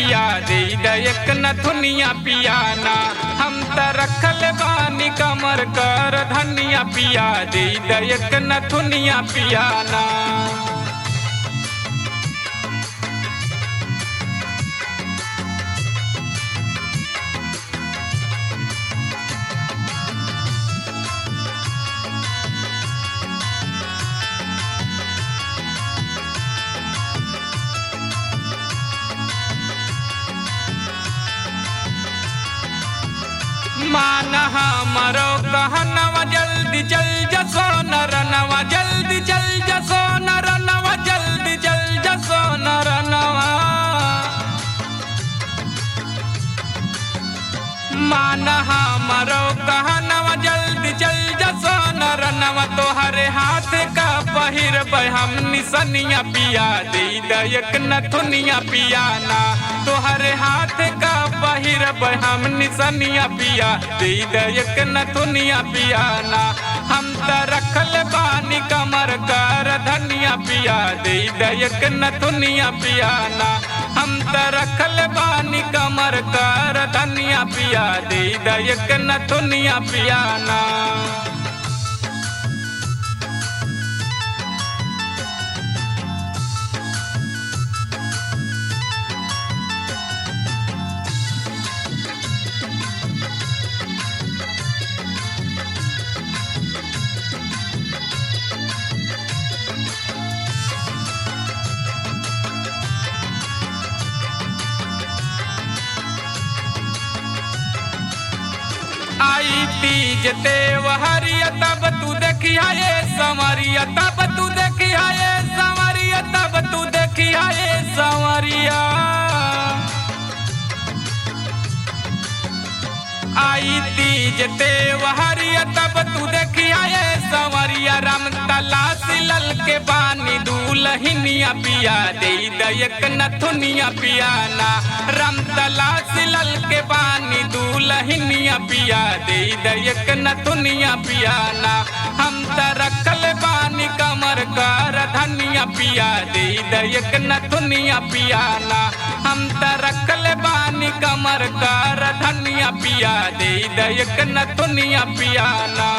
पिया दे दयक नथुनिया पियाना। हम त रखल बानी कमर कर धनिया पिया दे दयक नथुनिया पियाना। माना हमारो कहनवा जल्दी चल जसो नरनवा, जल्दी चल जसो नरनवा, जल्दी चल जसो नरनवा। माना हमारो कहनवा जल्दी चल जसो नरनवा, तोहरे हाथ का पहिर हम निसनिया पिया दे दयक नथुनिया पियाना। तोहरे हाथ का पहिर हम निसनिया पिया दे दयक नथुनिया पियाना। हम त रखल बानी कमर कर धनिया पिया दे दयक नथुनिया पियाना। हम त रखल बानी कमर कर धनिया पिया दे दयक नथुनिया पियाना। आई तीज त्योहारिया तब तू देखिया ये संवरिया, तब तू देखिया ये संवरिया, तब तू देखिया ये संवरिया। आई तीज त्योहारिया तब तू देखिया ये संवरिया। राम तलाश लल के बानी दूल्हनिया पिया दे दयक नथुनिया पियाना। राम तलाश लल के बानी दूल्हनिया पिया दे दयक नथुनिया पियाना। हम त रखल बानी कमर कर धनिया पिया दे दयक नथुनिया पियाना। हम त रखल बानी कमर कर धनिया पिया दे दयक नथुनिया पियाना।